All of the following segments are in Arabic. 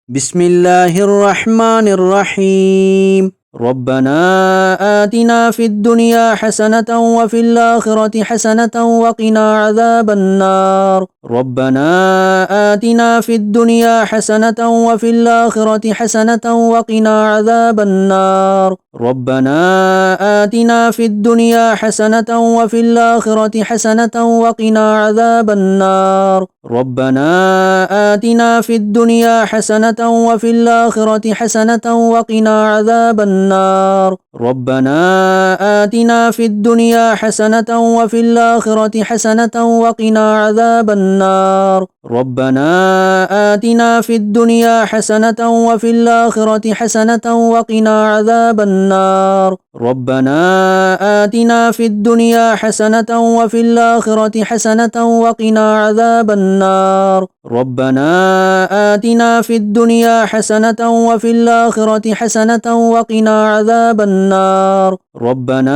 بسم الله الرحمن الرحيم. ربنا آتنا في الدنيا حسنة وفي الآخرة حسنة وقنا عذاب النار. ربنا آتنا في الدنيا حسنة وفي الآخرة حسنة وقنا عذاب النار. ربنا آتنا في الدنيا حسنة وفي الآخرة حسنة وقنا عذاب النار. ربنا آتنا في الدنيا حسنة وفي الآخرة حسنة وقنا عذاب النار. ربنا آتنا في الدنيا حسنة وفي الآخرة حسنة وقنا عذاب النار. ربنا آتنا في الدنيا حسنة وفي الآخرة حسنة وقنا عذاب النار. ربنا آتنا في الدنيا حسنة وفي الآخرة حسنة وقنا عذاب النار. ربنا آتنا في الدنيا حسنة وفي الآخرة حسنة وقنا عذاب النار. ربنا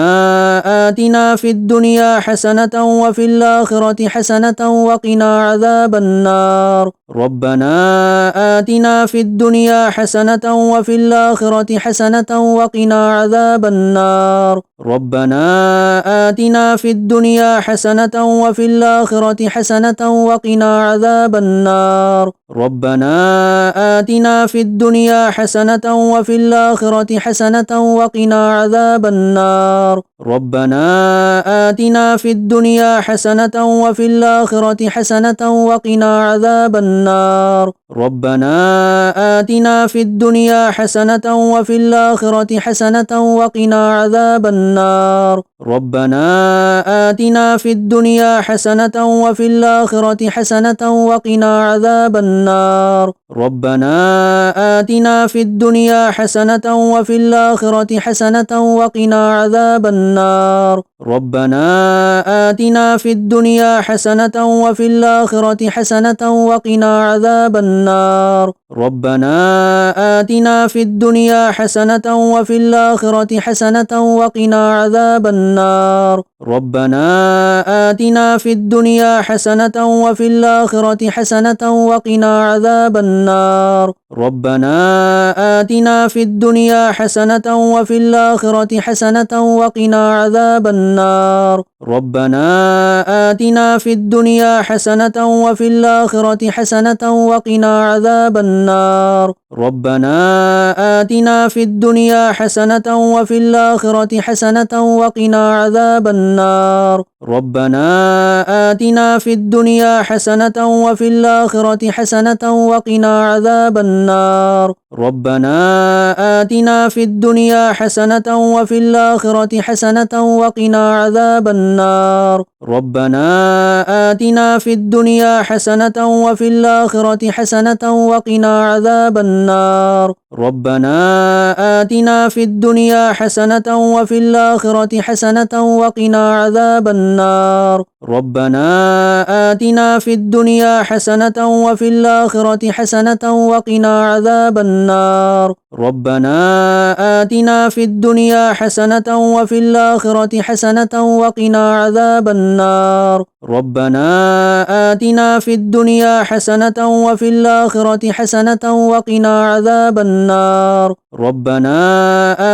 آتنا في الدنيا حسنة وفي الآخرة حسنة وقنا عذاب النار. ربنا آتنا في الدنيا حسنة وفي الآخرة حسنة وقنا عذاب النار. ربنا آتنا في الدنيا حسنة وفي الآخرة حسنة وقنا عذاب النار. ربنا آتنا في الدنيا حسنة وفي الآخرة حسنة وقنا عذاب النار. ربنا آتنا في الدنيا حسنة وفي الآخرة حسنة وقنا عذاب النار. ربنا آتنا في الدنيا حسنة وفي الآخرة حسنة وقنا عذاب النار. ربنا آتنا في الدنيا حسنة وفي الآخرة حسنة وقنا عذاب النار. ربنا آتنا في الدنيا حسنة وفي الآخرة حسنة وقنا عذاب النار. ربنا آتنا في الدنيا حسنة وفي الآخرة حسنة وقنا عذاب النار. ربنا آتنا في الدنيا حسنة وفي الآخرة حسنة وقنا عذاب النار. ربنا آتنا في الدنيا حسنة وفي الآخرة حسنة وقنا عذاب النار. ربنا آتنا في الدنيا حسنة وفي الآخرة حسنة وقنا عذاب النار. ربنا آتنا في الدنيا حسنة وفي الآخرة حسنة وقنا عذاب النار. ربنا آتنا في الدنيا حسنة وفي الآخرة حسنة وقنا عذاب النار. ربنا آتنا في الدنيا حسنة وفي الآخرة حسنة وقنا عذاب النار. ربنا آتنا في الدنيا حسنة وفي الآخرة حسنة وقنا عذاب النار. ربنا آتنا في الدنيا حسنة وفي الآخرة حسنة وقنا عذاب النار. ربنا آتنا في الدنيا حسنة وفي الآخرة حسنة وقنا عذاب النار. ربنا آتنا في الدنيا حسنة وفي الآخرة حسنة وقنا عذاب النار. ربنا آتنا في الدنيا حسنة وفي الآخرة حسنة وقنا عذاب النار. ربنا آتنا في الدنيا حسنة وفي الآخرة حسنة وقنا عذاب النار. ربنا آتنا في الدنيا حسنة وفي الآخرة حسنة وقنا عذاب النار. ربنا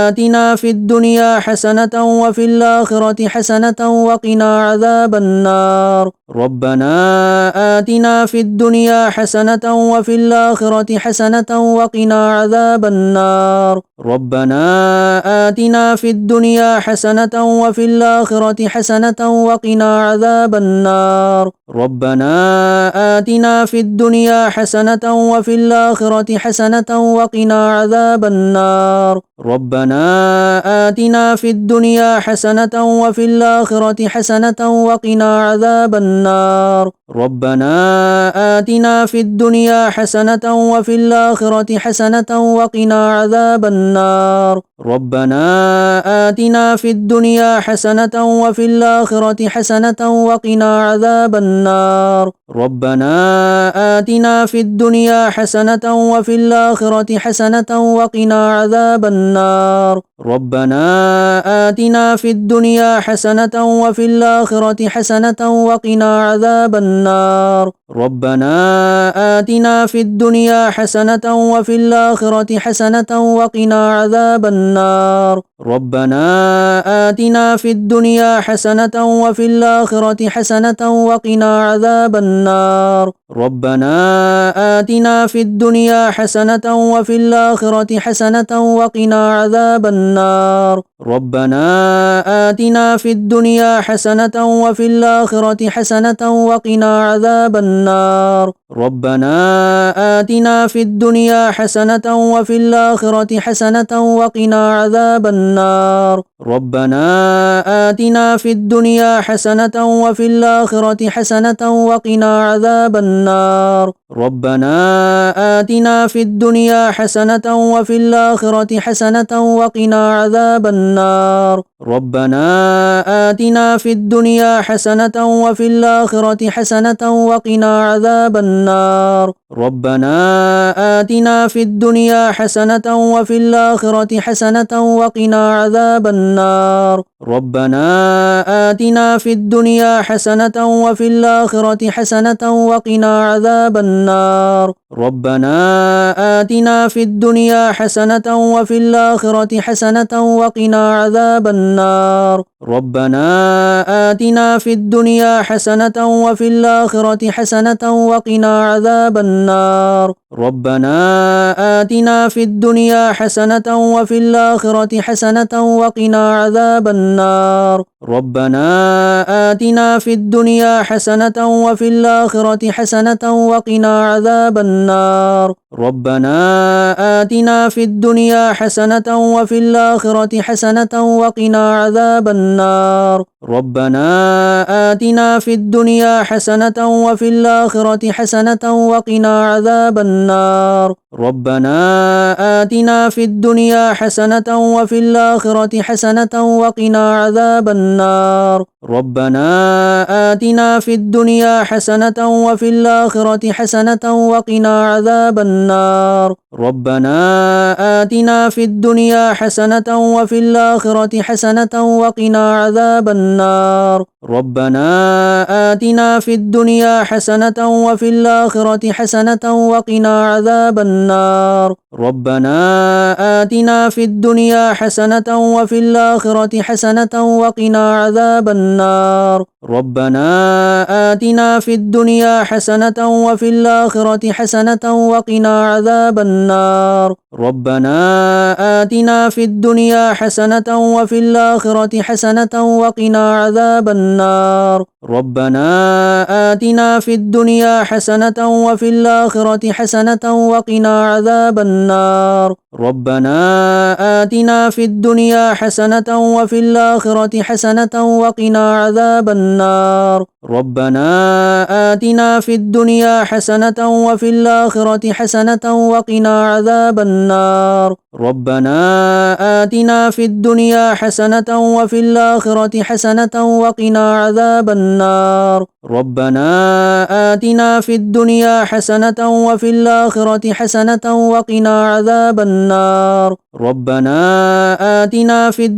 آتنا في الدنيا حسنة وفي الآخرة حسنة وقنا عذاب النار. ربنا آتنا في الدنيا حسنة وفي الآخرة حسنة وقنا عذاب النار. ربنا آتنا في الدنيا حسنة وفي الآخرة حسنة وقنا عذاب النار. ربنا آتنا في الدنيا حسنة وفي الآخرة حسنة وقنا عذاب النار. ربنا آتنا في الدنيا حسنة وفي الآخرة حسنة وقنا عذاب النار. ربنا آتنا في الدنيا حسنة وفي الآخرة حسنة وقنا عذاب النار. ربنا آتنا في الدنيا حسنة وفي الآخرة حسنة وقنا عذاب النار. ربنا آتنا في الدنيا حسنة وفي الآخرة حسنة وقنا عذاب النار. ربنا آتنا في الدنيا حسنة وفي الآخرة حسنة وقنا عذاب النار. ربنا آتنا في الدنيا حسنة وفي الآخرة حسنة وقنا عذاب النار. ربنا آتنا في الدنيا حسنة وفي الآخرة حسنة وقنا عذاب النار. ربنا آتنا في الدنيا حسنة وفي الآخرة حسنة وقنا عذاب النار. ربنا آتنا في الدنيا حسنة وفي الآخرة حسنة وقنا عذاب النار. ربنا آتنا في الدنيا حسنة وفي الآخرة حسنة وقنا عذاب النار. ربنا آتنا في الدنيا حسنة وفي الآخرة حسنة وقنا عذاب النار. ربنا آتنا في الدنيا حسنة وفي الآخرة حسنة وقنا عذاب النار. ربنا آتنا في الدنيا حسنة وفي الآخرة حسنة وقنا عذاب النار. ربنا آتنا في الدنيا حسنة وفي الآخرة حسنة وقنا عذاب النار. ربنا آتنا في الدنيا حسنة وفي الآخرة حسنة وقنا عذاب النار. ربنا آتنا في الدنيا حسنة وفي الآخرة حسنة وقنا عذاب النار. ربنا آتنا في الدنيا حسنة وفي الآخرة حسنة وقنا عذاب النار. ربنا آتنا في الدنيا حسنة وفي الآخرة حسنة وقنا عذاب النار. ربنا آتنا في الدنيا حسنة وفي الآخرة حسنة وقنا عذاب النار. ربنا آتنا في الدنيا حسنة وفي الآخرة حسنة وقنا عذاب النار. ربنا آتنا في الدنيا حسنة وفي الآخرة حسنة وقنا عذاب النار. ربنا آتنا في الدنيا حسنة وفي الآخرة حسنة وقنا عذاب النار. ربنا آتنا في الدنيا حسنة وفي الآخرة حسنة وقنا عذاب النار. ربنا آتنا في الدنيا حسنة وفي الآخرة حسنة وقنا عذاب النار. ربنا آتنا في الدنيا حسنة وفي الآخرة حسنة وقنا عذاب النار. ربنا آتنا في الدنيا حسنة وفي الآخرة حسنة وقنا عذاب النار. ربنا آتنا في الدنيا حسنة وفي الآخرة حسنة وقنا عذاب النار. ربنا آتنا في الدنيا حسنة وفي الآخرة حسنة وقنا عذاب النار. ربنا آتنا في الدنيا حسنة وفي الآخرة حسنة وقنا عذاب النار. ربنا آتنا في الدنيا حسنة وفي الآخرة حسنة وقنا عذاب النار. ربنا آتنا في الدنيا حسنة وفي الآخرة حسنة وقنا عذاب النار. ربنا آتنا في الدنيا حسنة وفي الآخرة حسنة وقنا عذاب النار. ربنا آتنا في الدنيا حسنة وفي الآخرة حسنة وقنا عذاب النار. ربنا آتنا في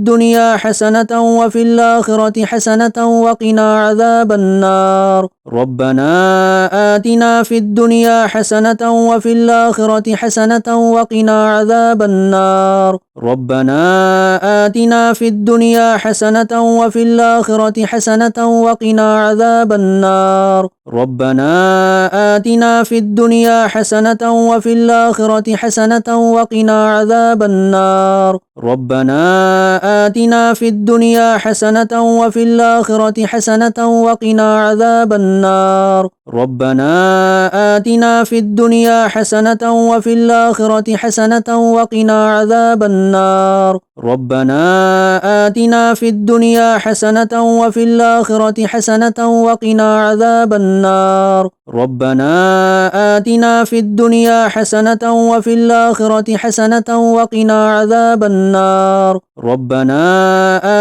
الدنيا حسنة وفي الآخرة حسنة وقنا عذاب النار. ربنا آتنا في الدنيا حسنة وفي الآخرة حسنة وقنا عذاب النار. ربنا آتنا في الدنيا حسنة وفي الآخرة حسنة وقنا عذاب النار. ربنا آتنا في الدنيا حسنة وفي الآخرة حسنة وقنا عذاب النار. ربنا آتنا في الدنيا حسنة وفي الآخرة حسنة وقنا عذاب النار. ربنا آتنا في الدنيا حسنة وفي الآخرة حسنة وقنا عذاب النار. ربنا آتنا في الدنيا حسنة وفي الآخرة حسنة وقنا عذاب النار. ربنا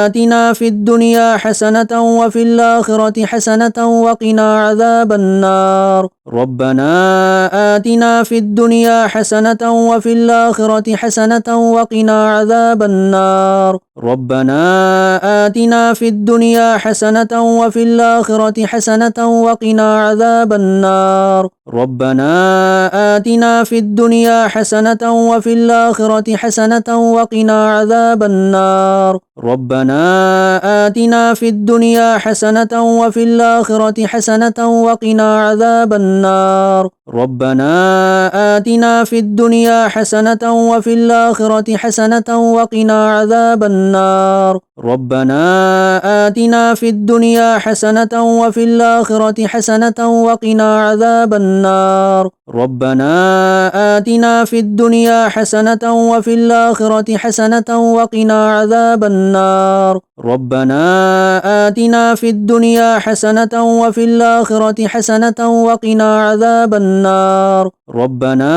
آتنا في الدنيا حسنة وفي الآخرة حسنة وقنا عذاب النار. ربنا آتنا في الدنيا حسنة وفي الآخرة حسنة وقنا عذاب النار ربنا آتنا في الدنيا حسنة وفي الآخرة حسنة وقنا عذاب النار ربنا آتنا في الدنيا حسنة وفي الآخرة حسنة وقنا عذاب النار ربنا آتنا في الدنيا حسنة وفي الآخرة حسنة وقنا عذاب النار ربنا آتنا في الدنيا حسنة وفي الآخرة حسنة وقنا عذاب النار ربنا آتنا في الدنيا حسنة وفي الآخرة حسنة وقنا عذاب النار ربنا آتنا في الدنيا حسنة وفي الآخرة حسنة وقنا عذاب النار ربنا آتنا في الدنيا حسنة وفي الآخرة حسنة وقنا عذاب النار ربنا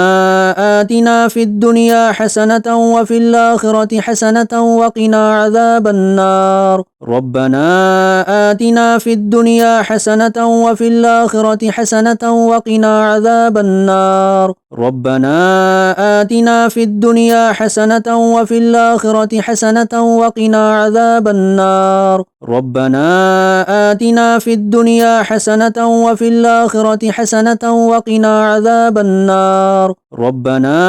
آتنا في الدنيا حسنة وفي الآخرة حسنة وقنا عذاب النار ربنا آتنا في الدنيا حسنة وفي الآخرة حسنة وقنا عذاب النار ربنا آتنا في الدنيا حسنة وفي الآخرة حسنة وقنا عذاب النار ربنا آتنا في الدنيا حسنة وفي الآخرة حسنة وقنا عذاب النار ربنا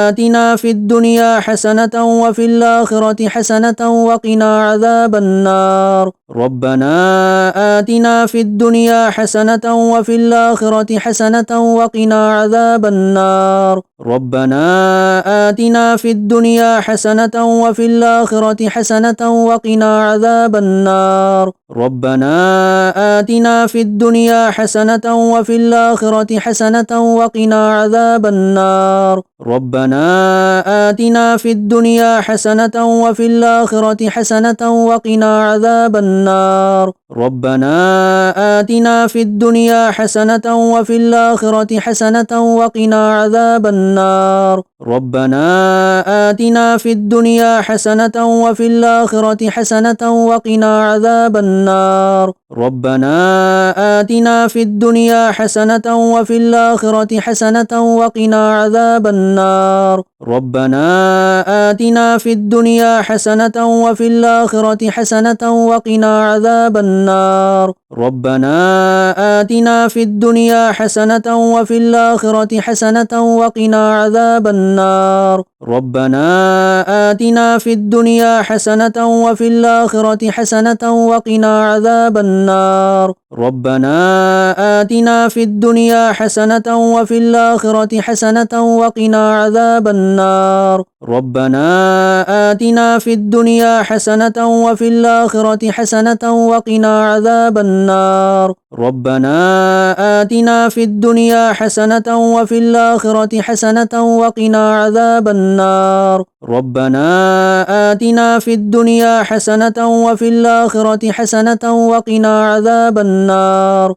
آتنا في الدنيا حسنة وفي الآخرة حسنة وقنا عذاب النار ربنا آتنا في الدنيا حسنة وفي الآخرة حسنة وقنا عذاب النار ربنا آتنا في الدنيا حسنة وفي الآخرة حسنة وقنا عذاب النار ربنا آتنا في الدنيا حسنة وفي الآخرة حسنة وقنا عذاب النار ربنا آتنا في الدنيا حسنة وفي الآخرة حسنة وقنا عذاب النار ربنا آتنا في الدنيا حسنة وفي الآخرة حسنة وقنا عذاب النار ربنا آتنا في الدنيا حسنة وفي الآخرة حسنة وقنا عذاب النار ربنا آتنا في الدنيا حسنة وفي الآخرة حسنة وقنا عذاب النار ربنا آتنا في الدنيا حسنة وفي الآخرة حسنة وقنا عذاب النار ربنا آتنا في الدنيا حسنة وفي الآخرة حسنة وقنا عذاب النار ربنا آتنا في الدنيا حسنة وفي الآخرة حسنة وقنا عذاب النار ربنا آتنا في الدنيا حسنة وفي الآخرة حسنة وقنا عذاب النار ربنا آتنا في الدنيا حسنة وفي الآخرة حسنة وقنا عذاب النار ربنا آتنا في الدنيا حسنة وفي الآخرة حسنة وقنا عذاب النار ربنا آتنا في الدنيا حسنة وفي الآخرة حسنة وقنا عذاب النار